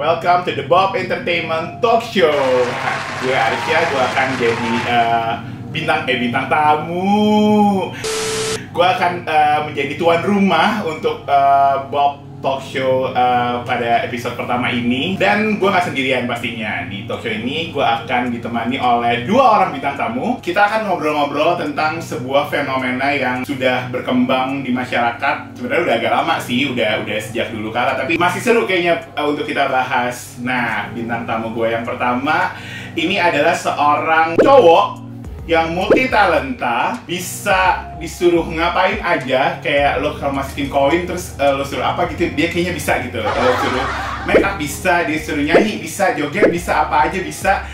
welcome to the Bob Entertainment Talk Show. Gue Arsya, gue akan jadi bintang tamu. Gue akan menjadi tuan rumah untuk Bob Talk Show pada episode pertama ini. Dan gue gak sendirian pastinya. Di talk show ini gue akan ditemani oleh dua orang bintang tamu. Kita akan ngobrol-ngobrol tentang sebuah fenomena yang sudah berkembang di masyarakat. Sebenarnya udah agak lama sih, udah sejak dulu kala, tapi masih seru kayaknya untuk kita bahas. Nah, bintang tamu gue yang pertama ini adalah seorang cowok yang multi talenta, bisa disuruh ngapain aja. Kayak lo kalau masukin koin terus lo suruh apa gitu, dia kayaknya bisa gitu. Kalau suruh make up bisa, dia suruh nyanyi bisa, joget bisa, apa aja bisa.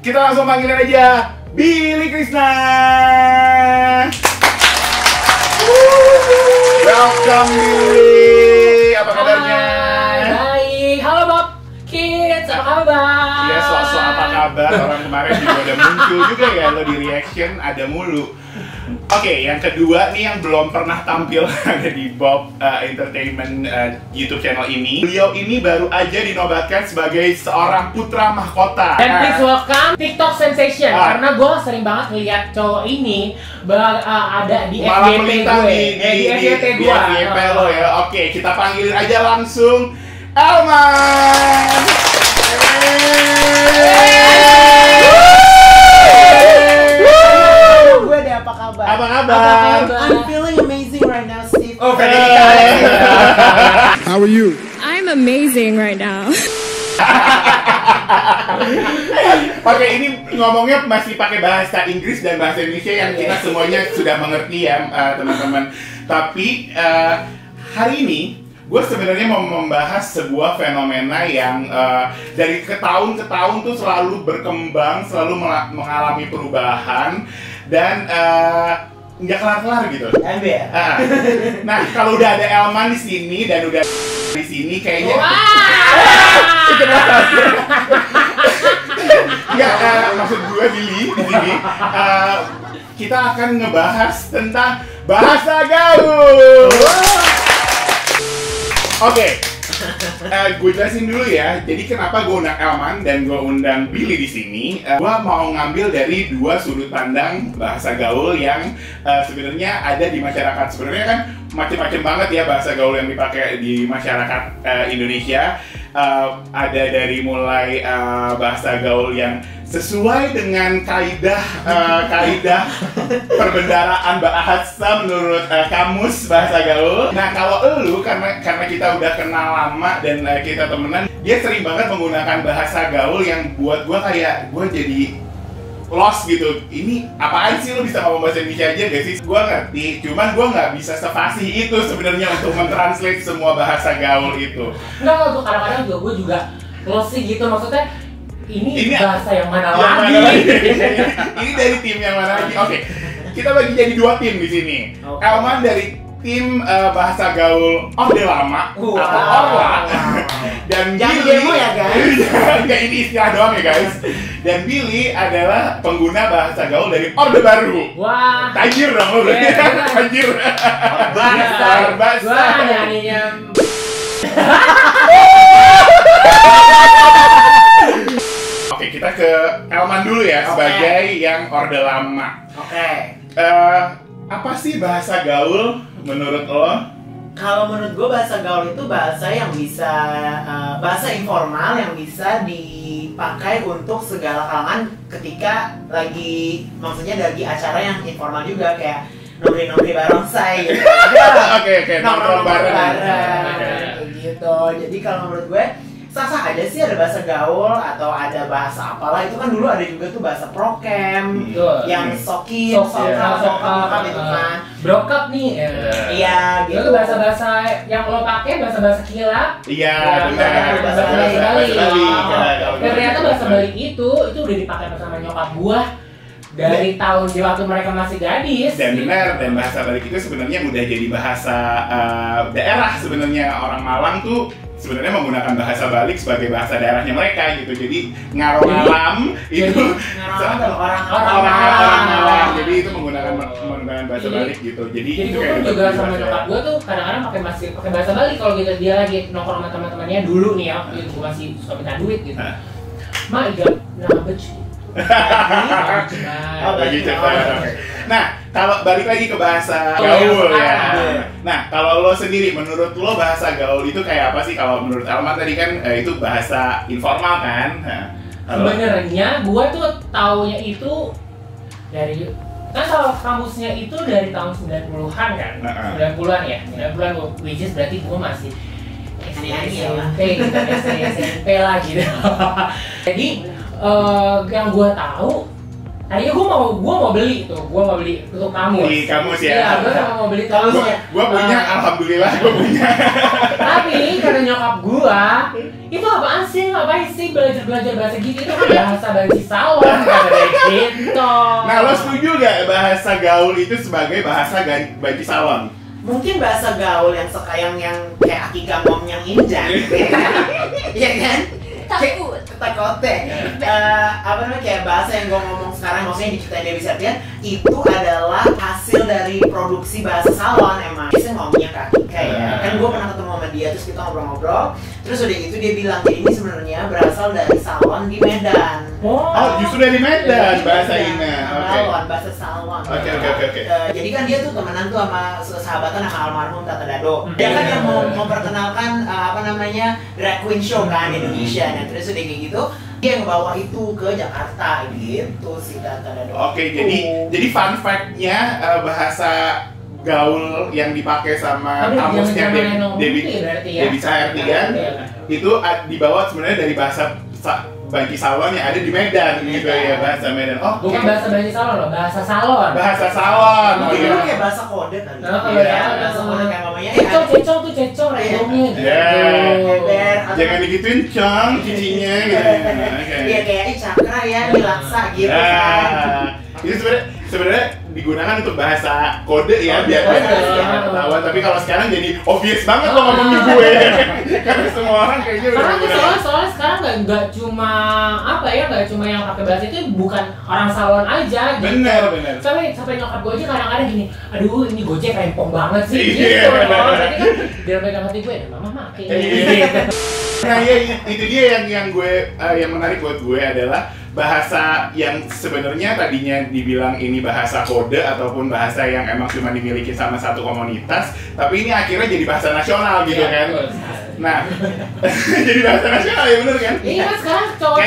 Kita langsung panggilin aja Billy Krishna. Welcome Billy, apa kabarnya? Baik, halo Bob Kids, apa kabar? Iya, so-so apa kabar? Orang kemarin juga udah muncul juga ya, lo di reaction ada mulu. Oke, yang kedua nih yang belum pernah tampil ada di Bob Entertainment YouTube channel ini. Beliau ini baru aja dinobatkan sebagai seorang putra mahkota. Dan please welcome TikTok sensation, karena gue sering banget lihat cowok ini ada di FYP gue. Di FYP gue. Di FYP lo ya. Oke, kita panggilin aja langsung Elman. Gue deh, apa kabar? Apa kabar? I'm feeling amazing right now, Steve. Oh, How are you? I'm amazing right now. Oke, ini ngomongnya masih pakai bahasa Inggris dan bahasa Indonesia yang kita semuanya sudah mengerti ya, teman-teman. Tapi hari ini gue sebenarnya mau membahas sebuah fenomena yang dari ke tahun ke tahun tuh selalu berkembang, selalu mengalami perubahan dan nggak kelar-kelar gitu. MBR. Nah, kalau udah ada Elman di sini dan udah di sini kayaknya. Ya, maksud gue Billy di sini kita akan ngebahas tentang bahasa gaul. Oke, gue jelasin dulu ya. Jadi kenapa gue undang Elman dan gue undang Billy di sini? Gue mau ngambil dari dua sudut pandang bahasa gaul yang sebenarnya ada di masyarakat. Sebenarnya kan macam-macam banget ya bahasa gaul yang dipakai di masyarakat Indonesia. Ada dari mulai bahasa gaul yang sesuai dengan kaidah perbendaraan bahasa menurut kamus bahasa gaul. Nah, kalau elu karena kita udah kenal lama dan kita temenan, dia sering banget menggunakan bahasa gaul yang buat gua kayak gua jadi lost gitu. Ini apaan sih, lu bisa ngomong bahasa Indonesia aja gak sih? Gua ngerti, cuman gua nggak bisa sefasih itu sebenarnya untuk mentranslate semua bahasa gaul itu. Enggak, tuh kadang-kadang juga gue juga lost sih gitu, maksudnya ini bahasa yang mana lagi? lagi? Ini dari tim yang mana lagi? Oke, kita bagi jadi dua tim di sini. Okay. Elman dari tim bahasa gaul Orde Lama atau Orla, dan Jangan Billy, demo ya, guys. Enggak, ini istilah doang ya guys. Dan Billy adalah pengguna bahasa gaul dari Orde Baru. Wah, Tajir dong lo berarti. Tajir. Gue nyanyinya Oke, kita ke Elman dulu ya sebagai yang Orde Lama. Oke. Apa sih bahasa gaul menurut lo? Kalau menurut gue bahasa gaul itu bahasa yang bisa bahasa informal yang bisa dipakai untuk segala kalangan ketika maksudnya lagi acara yang informal juga, kayak nongkrong-nongkrong barongsai gitu. Oke, nongkrong bareng. Kayak gitu. Jadi kalau menurut gue sah-sah aja sih ada bahasa gaul atau ada bahasa apalah. Itu kan dulu ada juga tuh bahasa prokem yang sokap itu kan brokap nih. Iya gitu. Itu bahasa-bahasa yang lo pakai, bahasa-bahasa kilap. Iya, benar. bahasa Bali. Bali. Dan ternyata bahasa Bali itu udah dipakai bersama nyokap gua dari tahun waktu mereka masih gadis. Dan benar, dan bahasa Bali itu sebenarnya udah jadi bahasa daerah sebenarnya. Orang Malang tuh sebenarnya menggunakan bahasa Bali sebagai bahasa daerahnya mereka gitu. Jadi ngarom-ngalam itu orang orang Malang. Jadi itu menggunakan dengan bahasa balik gitu. Jadi itu gue kayak pun juga sama bahasa nyokap gue tuh kadang-kadang pakai bahasa Bali kalau gitu dia lagi nongkrong sama teman-temannya dulu nih ya, waktu itu gue masih suka minta duit gitu. Ma igap nabej. Bagi cepat. Nah, kalau balik lagi ke bahasa gaul ya. Nah, kalau lo sendiri, menurut lo bahasa gaul itu kayak apa sih? Kalau menurut Alman tadi kan itu bahasa informal kan? Sebenarnya gue tuh taunya itu dari kan kalau kamusnya itu dari tahun 90-an kan? 90-an ya? 90-an which is berarti gue masih SMP lah gitu. Jadi yang gue tahu tadinya gue mau beli untuk kamus. Di kamus ya? Iya, gue mau beli kamusnya. Gue punya, alhamdulillah gue punya. Tapi karena nyokap gue, itu apaan sih belajar bahasa gitu, itu kan bahasa banci salon kayak gitu. Nah, lo setuju gak bahasa gaul itu sebagai bahasa banci salon? Mungkin bahasa gaul yang kayak Akika Mom yang injak, iya kan? Takut. Apa namanya, kayak bahasa yang gue ngomong sekarang, maksudnya di Cipta Dewi Septian itu adalah hasil dari produksi bahasa salon emang. Biasanya ngomongnya ke Akika ya. Kan gue pernah ketemu sama dia, terus kita ngobrol-ngobrol. Terus udah gitu dia bilang, jadi ini sebenarnya berasal dari salon di Medan. Oh, justru dari Medan bahasa ini. Salon, bahasa salon. Oke. Jadi kan dia tuh temenan tuh sama sahabatan sama almarhum Tata Dado. Dia kan yang mau memperkenalkan drag queen show kan di Indonesia. Nah, terus udah kayak gitu, dia ngebawa itu ke Jakarta gitu si Tata Dado. Oke, jadi fun fact-nya bahasa gaul yang dipakai sama kamusnya Dewi Cahertian itu dibawa sebenarnya dari bahasa banci salon yang ada di Medan gitu ya, bahasa Medan. Oh, bukan bahasa banci salon loh, bahasa salon. Bahasa salon. Mungkin itu kayak bahasa kode kali. Bahasa kode kayak ngomongnya cecong redomnya gitu. Jangan digituin cong cicinya gitu. Iya kayak cakra ya, dilaksa gitu kan. Itu sebenarnya digunakan untuk bahasa kode ya, biar nggak ketahuan. Tapi kalau sekarang jadi obvious banget lo ngomongin gue, karena semua orang kayaknya udah. Soalnya sekarang nggak cuma yang pakai bahasa itu, bukan orang salon aja gitu. Bener. Sampai nyokap gue aja kadang-kadang gini, aduh ini Gojek rempong banget sih Iya. gitu loh. Jadi kan dia pegang hati gue, mama make. Nah ya itu dia yang menarik buat gue adalah bahasa yang sebenarnya tadinya dibilang ini bahasa kode ataupun bahasa yang emang cuma dimiliki sama satu komunitas, tapi ini akhirnya jadi bahasa nasional gitu kan. Nah, jadi bahasa nasional ya, bener kan? Iya kan sekarang cowok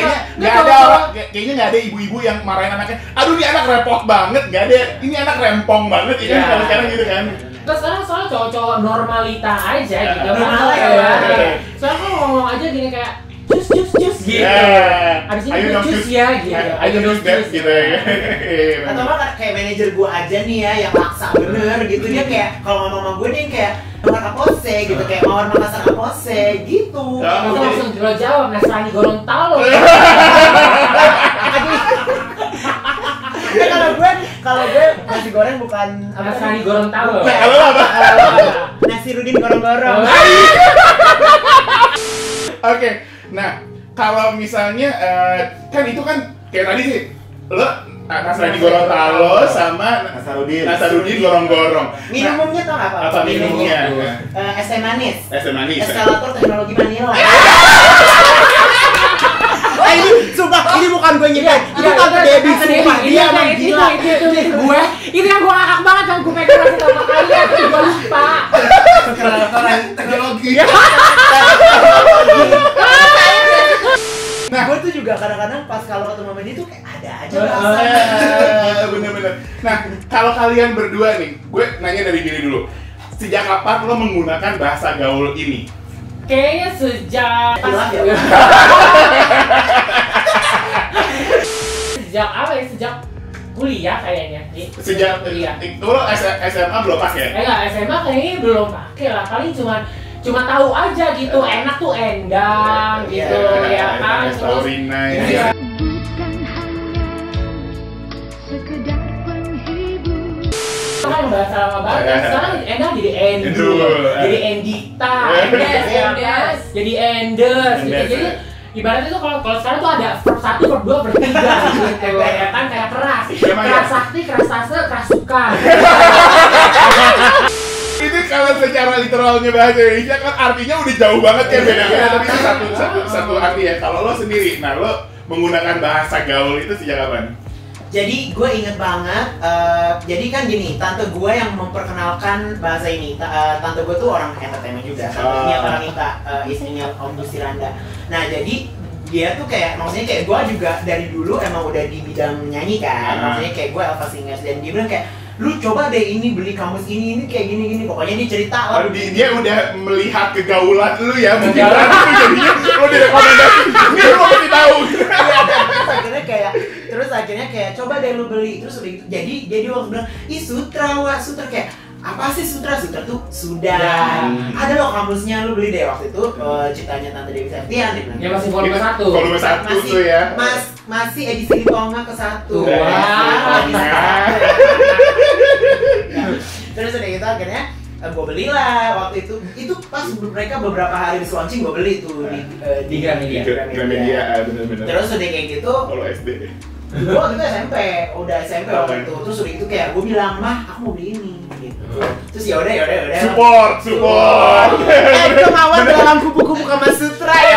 kayaknya nggak ada ibu-ibu yang marahin anaknya, aduh ini anak repot banget, nggak ada, ini anak rempong banget ya kan, kalau sekarang gitu kan. Terus sekarang soalnya cowok-cowok normalita aja gitu kan. Soalnya kan ngomong aja gini kayak jus gitu. Abis ini jus ya gitu. Ayo jus gitu ya. Atau apa kayak manajer gue aja nih ya yang maksa bener gitu, dia kayak kalau ngomong sama gue dia kayak mawar apose gitu, kayak mawar Makassar apose gitu. Aku langsung jawab Nasrani Gorontalo. Ya kalau gue nasi goreng bukan Nasrani Gorontalo. Kalau apa? Nasi Rudin gorong-gorong. Oke, nah kalau misalnya kan itu kan kayak tadi sih lo Nasrani Gorontalo sama Nasarudin gorong-gorong. Minumnya tau nggak apa minumnya? Es teh manis. Eskalator teknologi Manila. Ini sumpah, ini bukan gue nyipet. Itu tante Debbie sumpah. Dia emang gila. Itu yang gue ngakak banget yang gue pengen kasih tau ke kalian, tapi gue lupa. teknologi. Nah, gue tuh juga kadang-kadang pas kalau ketemu sama dia tuh kayak ada aja bener-bener. Nah, kalau kalian berdua nih, gue nanya dari diri dulu. Sejak kapan lo menggunakan bahasa gaul ini? Kayaknya sejak sejak kuliah kayaknya. Sejak kuliah. Itu lo SMA belum pakai? Enggak, SMA kayaknya belum pakai lah. Paling cuma tahu aja gitu, enak tuh endang gitu ya kan. Terus kan bahasa lama banget, sekarang endang jadi endu, jadi endita, jadi endes gitu. ibaratnya tuh kalau sekarang tuh ada verb 1, verb 2, verb 3 gitu. Ya kan kayak keras. Keras sakti, keras sase, keras suka. Itu kalau secara literalnya bahasa Indonesia kan artinya udah jauh banget ya beda-beda, tapi itu satu arti ya. Kalau lo sendiri, nah lo menggunakan bahasa gaul itu sejak kapan? Jadi gue inget banget, jadi kan gini, tante gue yang memperkenalkan bahasa ini. Tante gue tuh orang entertainment juga, tantenya Paramita, istrinya Om Gusti Randa. Nah jadi dia tuh kayak, maksudnya kayak gue juga dari dulu emang udah di bidang nyanyi kan. Maksudnya kayak gue Alpha Singers, dan dia bilang kayak, lu coba deh ini beli kamus ini kayak gini. Pokoknya dia cerita lah. Dia udah melihat kegaulan lu ya, mungkin jadinya lo direkomendasi. Ini lo pasti tahu. Terus akhirnya kayak coba deh lu beli, terus udah gitu. Jadi dia waktu bilang, ih sutra kayak apa sih sutra tuh sudah ada loh kamusnya, lu beli deh. Waktu itu ciptanya Tante Dewi Septian dia bilang. Ya masih volume 1. Volume 1 tuh ya. Masih edisi Tonga ke-1. Terus udah gitu akhirnya gue belilah waktu itu pas mereka beberapa hari di launching, gue beli tuh di Gramedia, bener-bener. Terus udah kayak gitu. Kalau SD. Gue waktu itu SMP waktu itu. Terus udah gitu kayak gue bilang, mah aku mau beli ini gitu. Terus ya udah. Support. Kemauan dalam kupu-kupu Kama Sutra ya.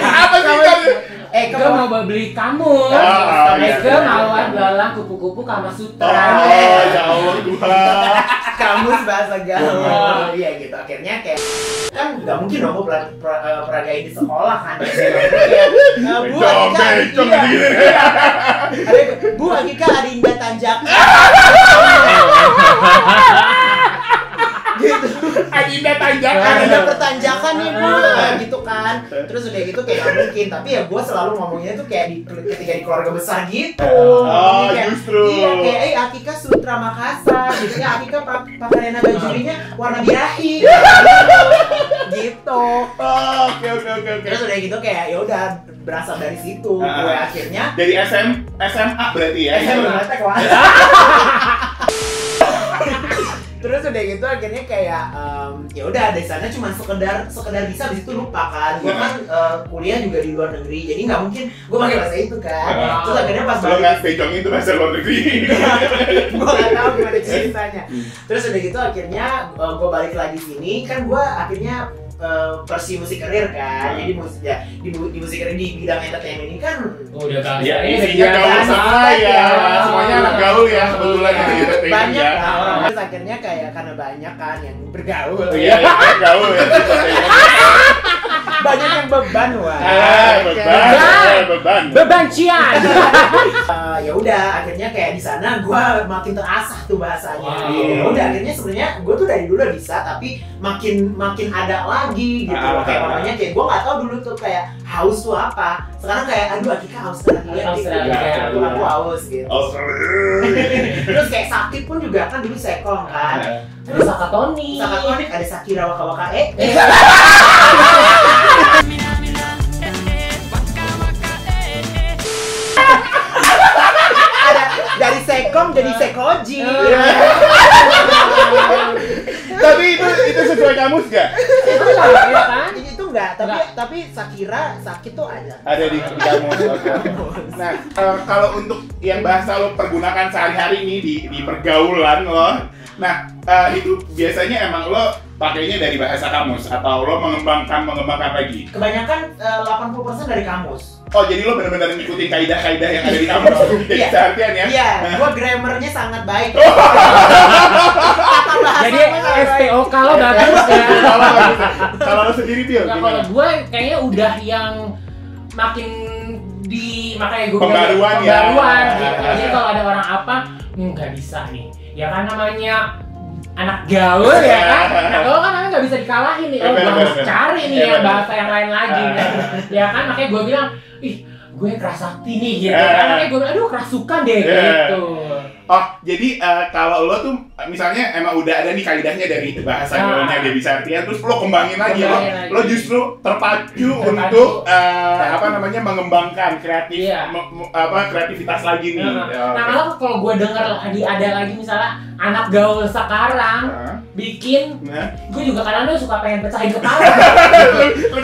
Apa sih kan? Gue mau beli kamus. Gue mau dalam kupu-kupu Kama Sutra. Ya Allah Tuhan. Kamus bahasa gaul. Iya gitu. Akhirnya kayak kan nggak mungkin dong gue peragain di sekolah kan. Bu Bu Agika Adinda Tanjak. Gitu. Adinda Tanjakan. Adinda Pertanjakan nih Bu, gitu kan. Terus udah gitu kayak gak mungkin, tapi ya gue selalu ngomongnya tuh kayak ketika di keluarga besar gitu. Kayak, justru. Iya kayak Akika Sutra Makassar, gitu ya. Akika pakaian bajunya warna birahi. Gitu. Oke. Terus udah gitu kayak ya udah berasal dari situ. Gue akhirnya dari SMA berarti ya. SMA kelas. Terus udah gitu akhirnya kayak ya udah di sana cuma sekedar bisa, habis itu lupa kan. Gue kan kuliah juga di luar negeri, jadi nggak mungkin gue pakai bahasa itu kan. Terus akhirnya pas lo nggak pejong itu bahasa luar negeri. Gue nggak tahu gimana ceritanya. Terus udah gitu akhirnya gue balik lagi sini kan, gue akhirnya persi musik karir kan. Jadi musik ya di musik karir di bidang entertainment ini kan udah kan ya isinya gaul semua ya, semuanya anak gaul ya kebetulan ya, banyak ya orang. Terus akhirnya kayak karena banyak kan yang bergaul. Iya gaul ya. Banyak yang beban beban cian. Ya udah akhirnya kayak di sana gue makin terasah tuh bahasanya. Ya udah akhirnya sebenarnya gue tuh dari dulu bisa, tapi makin ada lagi gitu. Kayak namanya kayak gue nggak tahu dulu tuh kayak haus tuh apa. Sekarang kayak aduh Akika haus lagi ya. Aku haus gitu. Terus kayak sakit pun juga kan dulu sekong kan. Terus sakatonik ada Sakira Waka Waka dari Sekom jadi Sekoji. Tapi itu sesuai kamus gak? Itu enggak, tapi Sakira sakit tuh ada di kamus. Nah, kalau untuk yang bahasa lo pergunakan sehari-hari ini di pergaulan lo, nah itu biasanya emang lo pakainya dari bahasa kamus atau lo mengembangkan lagi? Kebanyakan 80% dari kamus. Oh, jadi lo benar-benar ngikutin kaidah-kaidah yang ada di kamus jadi seharian ya? Iya, gua grammarnya sangat baik. Jadi SPOK lo bagus ya. Kalau lo sendiri Bil, ya, kalau gue kayaknya udah yang makin makanya gue pembaruan gitu. Jadi kalau ada orang apa nggak bisa nih, ya kan namanya anak gaul ya kan. Nah, gaul kan namanya nggak bisa dikalahin nih. Gue harus cari nih yang bahasa yang lain lagi kan. Ya kan, makanya gue bilang, ih gue keras sakti nih gitu. Makanya gue bilang, aduh kerasukan deh gitu. Oh, jadi kalau lo tuh misalnya emang udah ada nih kaidahnya dari bahasa gaulnya Dewi Septian, terus lo kembangin lagi, lo justru terpacu untuk mengembangkan kreativitas lagi nih. Nah, malah kalau gue dengar ada lagi misalnya anak gaul sekarang bikin, gue juga kadang-kadang suka pengen pecahin kepala.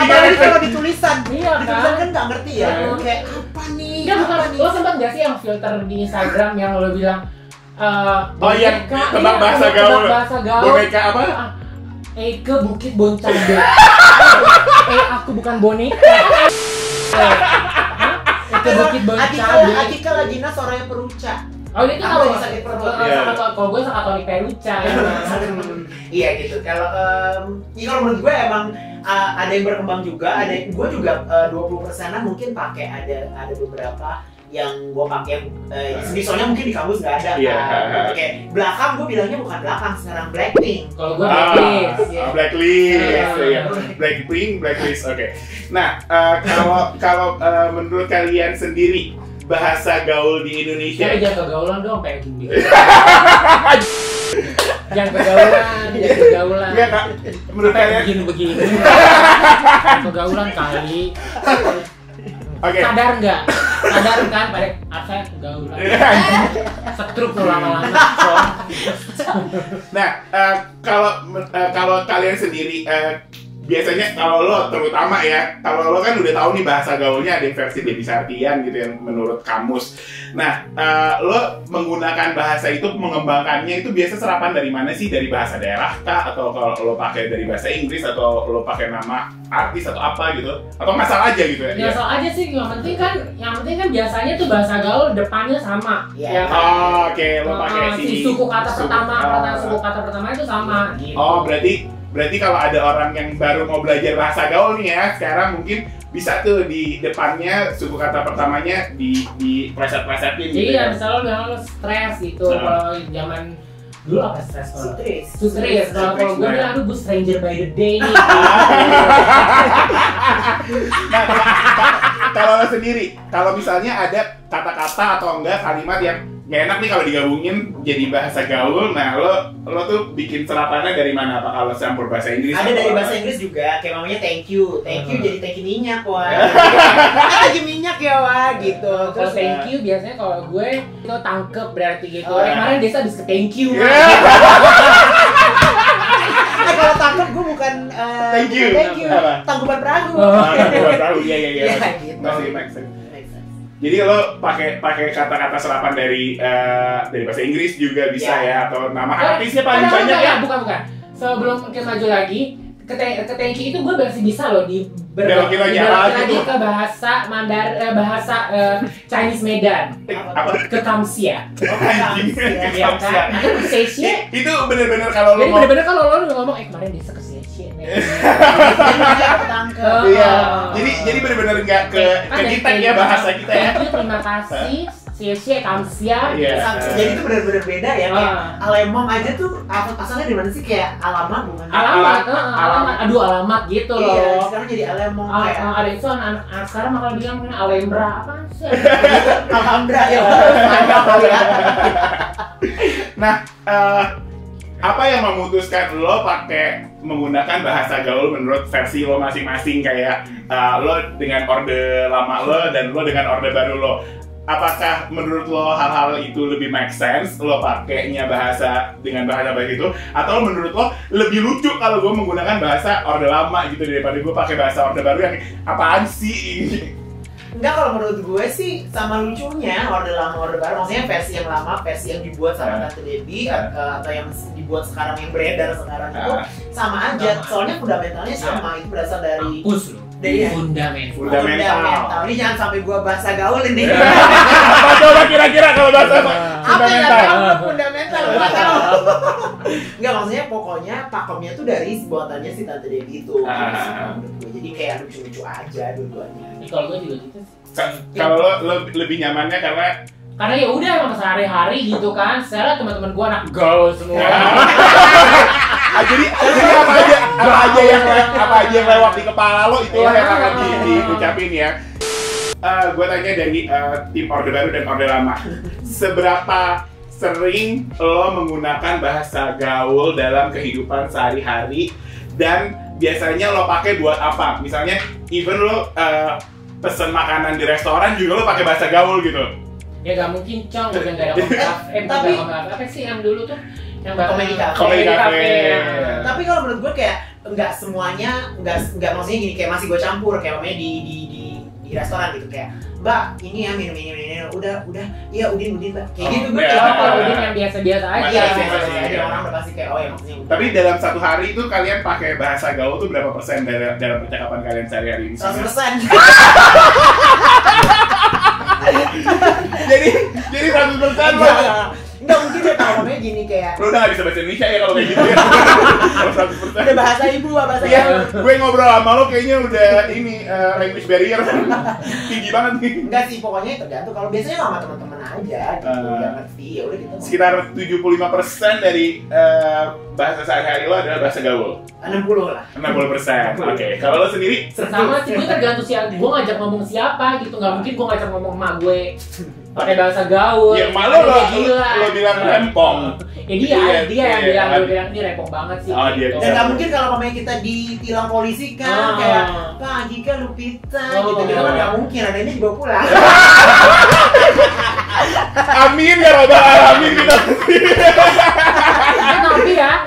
Apalagi kalau ditulisan. Iya, filter di Instagram yang lo bilang oh iya, tentang bahasa gaul. Boneka apa? Ke Bukit Boncade. Aku bukan boneka. Ke Bukit Boncade. Atika Lagina Soraya Peruca. Oh itu kalau sakit perut. Kalau gue sakatonik peruca. Iya gitu. Kalau menurut gue emang ada yang berkembang juga. Ada gue juga 20%-an mungkin pakai ada beberapa yang gue pakai. Misalnya mungkin di kampus nggak ada. Kayak belakang gue bilangnya bukan belakang, sekarang Blackpink. Kalau gue Blacklist. Oke. Nah, kalau menurut kalian sendiri bahasa gaul di Indonesia. Jangan kegaulan dong, kayak gini. Jangan kegaulan. Iya Kak. Menurut kalian begini. Kegaulan kali. Oke. Sadar nggak? Sadar kan pada saya kegaulan. Setruk tuh lama-lama. Nah, kalau kalian sendiri biasanya kalau lo terutama ya, kalau lo kan udah tahu nih bahasa gaulnya ada versi Debbie Sartian gitu yang menurut kamus. Nah, lo menggunakan bahasa itu, mengembangkannya itu biasa serapan dari mana sih? Dari bahasa daerah kah? Atau kalau lo pakai dari bahasa Inggris atau lo pakai nama artis atau apa gitu? Atau ngasal aja gitu ya? Ngasal aja sih, yang penting kan biasanya tuh bahasa gaul depannya sama. Ya. Oh, oke, lo pakai si suku kata pertama itu sama gitu. Oh, berarti kalau ada orang yang baru mau belajar bahasa gaul nih ya, sekarang mungkin bisa tuh di depannya suku kata pertamanya di preset-presetin gitu. Iya, misalnya lo stres gitu. Kalau zaman dulu apa stres kalau? Sutris. Kalau gue bilang gue stranger by the day nih. Nah, kalau lo sendiri, kalau misalnya ada kata-kata atau enggak kalimat yang nggak enak nih kalau digabungin jadi bahasa gaul, nah lo tuh bikin serapannya dari mana? Apa kalau campur bahasa Inggris? Ada dari bahasa Inggris juga, kayak mamanya thank you jadi thank you minyak wah. Lagi minyak ya wah gitu. Kalau thank you biasanya kalau gue itu tangkep berarti gitu. Kemarin Desa habis ke thank you. Kalau tangkep gue bukan thank you. Tangkuban perahu. Tangkuban perahu, iya. Gitu. Masih make sense. Jadi lo pakai kata-kata serapan dari bahasa Inggris juga bisa ya, atau nama artisnya paling banyak ya? Bukan. Sebelum kita maju lagi, ke thank you itu gue masih bisa loh belokin lagi ke bahasa bahasa Chinese Medan. Apa? Ke Kamsia. Kamsia. Atau ke Seychelles. Itu bener-bener kalau lo jadi bener-bener kalau lo ngomong kemarin Desa ke Seychelles. Iya. Jadi bener-bener nggak ke kita ya bahasa kita ya. Terima kasih. Seychelles, Kamsia. Jadi itu benar-benar beda ya. Kayak Alemong aja tuh asalnya dari mana sih, kayak alamat bukan? Alamat gitu loh. Iya, sekarang jadi Alemong kayak. Ada itu anak sekarang malah bilang Alembra apa sih? Alhambra ya. Nah, apa yang memutuskan lo pakai menggunakan bahasa gaul menurut versi lo masing-masing, kayak lo dengan orde lama lo dan lo dengan orde baru lo? Apakah menurut lo hal-hal itu lebih make sense lo pakainya bahasa dengan bahasa itu, atau menurut lo lebih lucu kalau gue menggunakan bahasa orde lama gitu daripada gue pakai bahasa orde baru yang apaan sih? Enggak, kalau menurut gue sih sama lucunya orde lama orde baru, maksudnya versi yang lama, versi yang dibuat sama Tante Debbie atau yang dibuat sekarang, yang beredar sekarang itu sama aja. Soalnya fundamentalnya sama, itu berasal dari fundamental. Ini jangan sampai gua bahasa gaul ini. Apa coba kira-kira kalau bahasa fundamental? Fundamental. Enggak, maksudnya pokoknya pakemnya tuh dari buatannya si Tante Debbie itu. Jadi kayak lucu-lucu aja dua-duanya. Kalau gua juga gitu. Kalau lo lebih nyamannya karena ya udah emang sehari-hari gitu kan. Secara teman-teman gua anak gaul semua. Jadi apa aja yang lewat di kepala lo itu yang akan diucapin ya. Gue tanya dari tim orde baru dan orde lama, seberapa sering lo menggunakan bahasa gaul dalam kehidupan sehari-hari, dan biasanya lo pakai buat apa? Misalnya even lo pesen makanan di restoran juga lo pakai bahasa gaul gitu. Ya gak mungkin Cong, udah gak ada apa sih yang dulu tuh yang Komedi Cafe. Tapi kalau menurut gue kayak nggak semuanya, nggak maksudnya gini, kayak masih gue campur, kayak namanya di di restoran gitu kayak, Mbak ini ya minum ini, udah, iya Udin Mbak, kayak gitu gue. Kalau Udin yang biasa-biasa aja. Iya, biasa aja orang udah pasti kayak, oh ya maksudnya. Tapi dalam satu hari itu kalian pakai bahasa gaul tuh berapa persen dalam percakapan kalian sehari-hari ini? 100%. jadi 100% loh. Enggak mungkin deh kalau namanya gini kayak Lu udah gak bisa bahasa Indonesia ya kalau kayak gitu ya. Kalau 100%. udah bahasa ibu lah bahasa Iya, ibu. gue ngobrol sama lo kayaknya udah ini language barrier tinggi banget nih. Enggak sih, pokoknya tergantung. Kalau biasanya sama teman-teman aja gitu, yang ngerti ya udah gitu. Sekitar 75% dari bahasa sehari-hari lo adalah bahasa gaul. 60 lah. 60%. Oke. Kalau lo sendiri? Sama sih, gue tergantung siapa, gue ngajak ngomong siapa gitu, nggak mungkin gue ngajak ngomong emak gue pakai bahasa gaul. Ya malu lo bilang rempong. Ya dia yang bilang, gue bilang ini rempong banget sih. Oh, dia gitu. Dan nggak mungkin kalau mamanya kita ditilang polisi kan kayak Pak Gika Lupita gitu kan nggak mungkin, adanya dibawa pulang. Amin ya robbal alamin kita.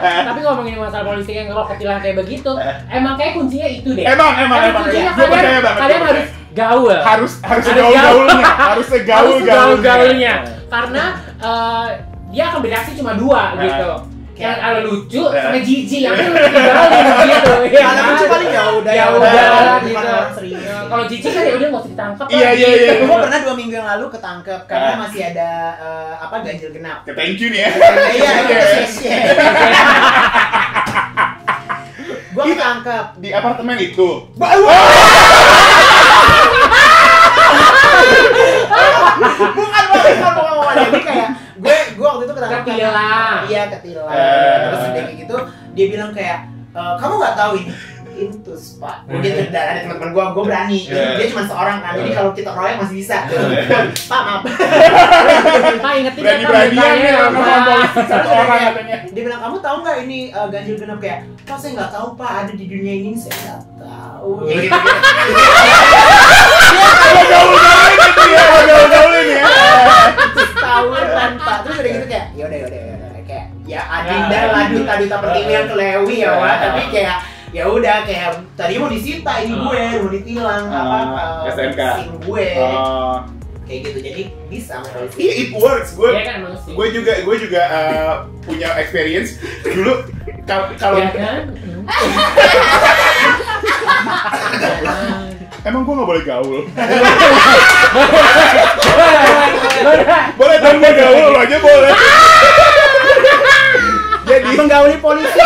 Tapi ngomongin masalah polisi yang kalau ketilang kayak begitu, emang kayak kuncinya itu deh. Emang kuncinya gue percaya banget. kalian harus gaul. Harus gaul-gaulnya. Harus gaul-gaulnya. Karena dia akan bereaksi cuma dua gitu. Yang ada lucu sama jijik, yang itu digaulin gitu. Kalau lucu paling ya udah gitu. Kalau jijik kan ya udah nggak usah ditangkap. Iya. Gue pernah 2 minggu yang lalu ketangkep karena masih ada ganjil genap. Thank you nih ya. Iya. Gue ketangkep di apartemen itu. Bukan jadi kayak gue waktu itu ketangkep ketilang. Iya ketilang. Terus dia kayak gitu, dia bilang kayak kamu nggak tahu ini intus Pak. Gitu dan ada teman-teman gue berani. Dia cuma seorang kan, jadi kalau kita keroyok masih bisa. Pak maaf. Pak ingetin berani-beranian ya ngomong polisi satu orang katanya. Dia bilang kamu tahu nggak ini ganjil genap kayak? Pak saya nggak tahu Pak, ada di dunia ini saya nggak tahu. Kayak gitu. Gaul-gaulin ya. Tahu kan Pak. Terus udah gitu kayak ya udah kayak ya Adinda lah duta pertiwi yang kelewi ya Wak, tapi kayak ya udah kayak tadi mau disita ini gue mau ditilang SMK SIM gue kayak gitu, jadi bisa menurut iya it works. Gue juga punya experience dulu kalau emang gue nggak boleh gaul. Boleh tanpa gaul lo aja boleh. Jadi menggauli polisi.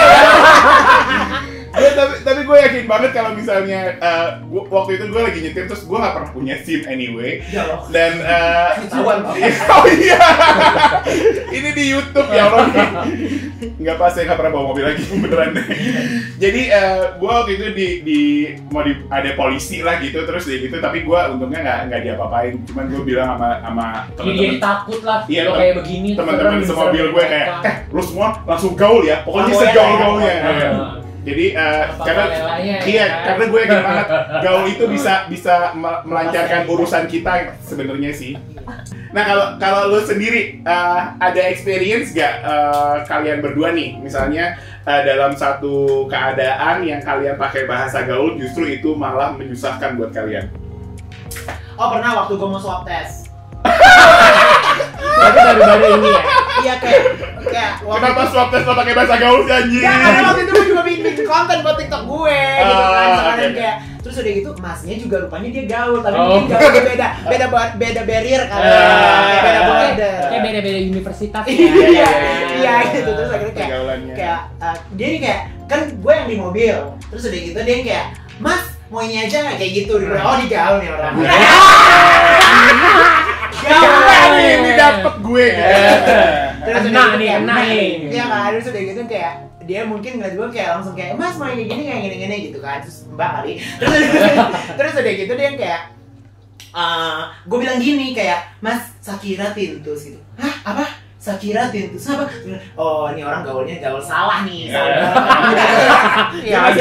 Tapi gue yakin banget kalau misalnya waktu itu gue lagi nyetir terus gue nggak pernah punya SIM anyway. Dan oh iya ini di YouTube ya Allah. Nggak pas, saya nggak pernah bawa mobil lagi beneran deh. Jadi gue waktu itu ada polisi lah gitu, terus dia gitu, tapi gue untungnya nggak diapa-apain. Cuman gue bilang sama teman-teman, jadi takut lah. Iya, kayak begini. Teman-teman semobil gue kayak lu semua langsung gaul ya, pokoknya segaul-gaulnya. Jadi karena gue yakin banget gaul itu bisa melancarkan urusan kita sebenarnya sih. Nah kalau lu sendiri ada experience gak kalian berdua nih, misalnya dalam satu keadaan yang kalian pakai bahasa gaul justru itu malah menyusahkan buat kalian? Oh pernah waktu gue mau swab test. Tapi baru-baru ini ya. Iya kayak kenapa swab test lo pakai bahasa gaul sih anjing? Ya karena waktu itu gue juga bikin konten buat TikTok gue gitu kan, sekarang kayak terus udah gitu masnya juga rupanya dia gaul, tapi mungkin gaulnya beda barrier kali ya, beda border, kayak beda universitas. Iya gitu, terus akhirnya kayak dia nih kayak kan gue yang di mobil, terus udah gitu dia kayak mas mau ini aja nggak kayak gitu, oh di gaul nih orang. Ini dapet gue. Kena nih. Iya kan, terus udah gitu kayak dia mungkin ngeliat gue kayak langsung kayak mas mau ini gini kayak gini gitu kan, terus mbak kali. Terus udah gitu dia kayak gue bilang gini kayak mas Shakira Tintus gitu. Hah apa? Shakira Tintus apa? Oh ini orang gaulnya gaul salah nih. Iya,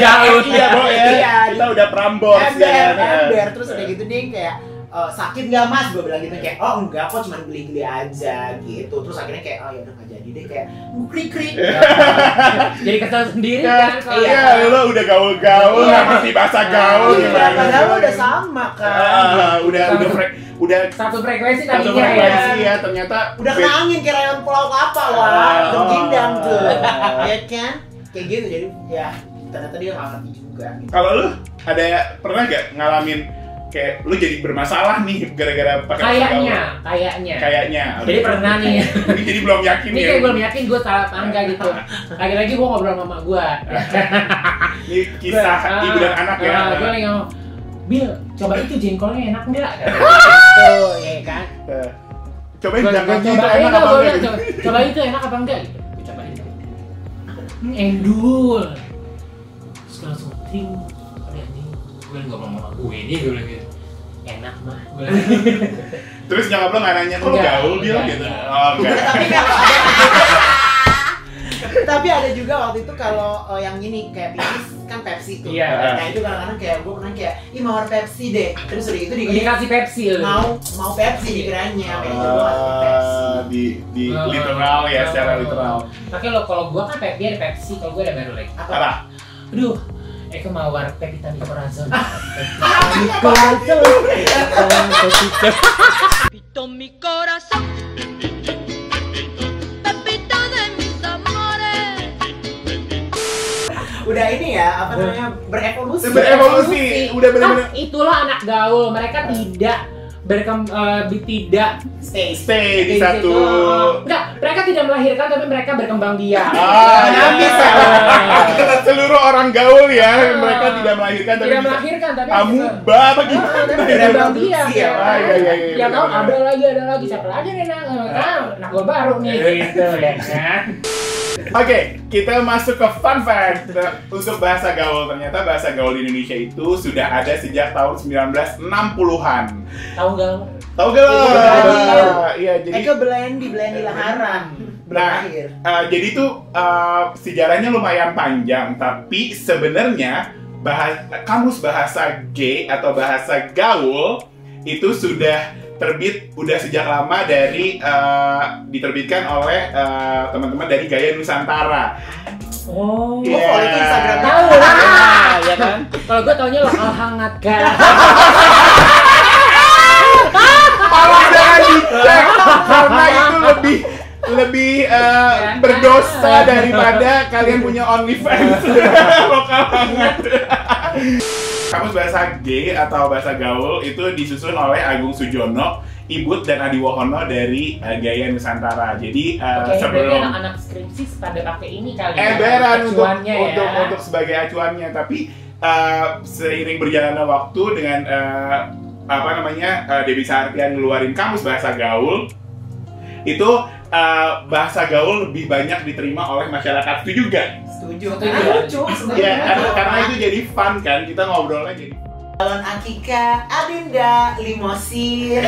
kita udah Prambors ya. Ember, terus udah gitu dia kayak sakit nggak mas? Gue bilang gitu kayak oh enggak kok cuma geli-geli aja gitu. Terus akhirnya kayak oh ya udah nggak jadi deh kayak krik. Jadi kesel sendiri kan. Iya, lo udah gaul-gaul, nggak ngerti bahasa gaul Iya, gimana. padahal lo udah sama kan. Udah satu frekuensi satu tadinya ya. frekuensi ya, ternyata Udah kena angin kayak rayon pulau apa wah, gindang tuh. Ya kan? Kayak gitu jadi ya ternyata dia nggak ngerti juga gitu. Kalau lu ada pernah gak ngalamin kayak lu jadi bermasalah nih gara-gara pakai kayaknya. Jadi pernah nih. Ini jadi belum yakin Ini ya. kayak belum yakin gue salah apa enggak gitu. Lagi-lagi gue ngobrol sama mak gue. Ini kisah ibu dan anak ya. Gue lagi ngomong, Bil, coba itu jengkolnya enak enggak? Gitu, ya kan? Cobain Gua jangan gitu cobain enak apa boleh, enggak gitu. coba itu enak apa enggak gitu. Gue cobain. Endul. Terus gue langsung ting. Lihat nih, gue ngomong sama gue ini gue bilang gitu. Enak mah. Terus nyokap lo nggak nanya kalau gaul dia gitu. Oh enggak. Tapi ada juga waktu itu kalau yang ini kayak pipis kan Pepsi tuh. Iya. Nah itu kadang-kadang kayak gue pernah kayak ih mawar Pepsi deh. Terus udah itu Dikasih Pepsi lu. mau Pepsi dikiranya. Manajer gue ngasih Pepsi. Di literal ya, secara literal. Makanya lo kalau gue kan Pepsi ada Pepsi, kalau gue ada baru lagi. Apa? Aduh, Eko mawar Pepita Corazon. Pepito mi corazón, Pepito de mis amores. Udah ini ya apa namanya berevolusi. Udah bener-bener Itulah anak gaul. Mereka tidak tidak stay di satu. Enggak, mereka tidak melahirkan tapi mereka berkembang biak. Bisa. Seluruh orang gaul ya, mereka tidak melahirkan tapi Tidak melahirkan tapi amuba bagaimana? berkembang biak ya. Iya. Ya tahu ada lagi siapa lagi nih anak gua baru nih gitu ya kan. Oke, kita masuk ke fun fact untuk bahasa gaul. Ternyata bahasa gaul di Indonesia itu sudah ada sejak tahun 1960-an. Tahu gak? Tahu gak? Iya, jadi Eko Blendi Laharan. nah, jadi tuh sejarahnya lumayan panjang, tapi sebenarnya kamus bahasa G atau bahasa gaul itu sudah terbit udah sejak lama dari diterbitkan oleh teman-teman dari Gaya Nusantara. Oh, Iya. follow itu Instagram tahu lah, ya kan? Kalau gue taunya lokal hangat kan. Tolong jangan dicek karena itu lebih berdosa daripada kalian punya OnlyFans lokal hangat. Kamus bahasa G atau bahasa gaul itu disusun oleh Agung Sujono, Ibut dan Adi Wohono dari Gaya Nusantara. Jadi Oke, sebelum berarti anak-anak skripsi pada pakai ini kali emberan acuannya untuk sebagai acuannya, tapi seiring berjalannya waktu dengan Dewi Sartian ngeluarin kamus bahasa gaul itu bahasa gaul lebih banyak diterima oleh masyarakat itu juga. Setuju. Setuju. Lucu Ya, karena itu jadi fun kan, kita ngobrolnya jadi Calon Akika Adinda Limosin.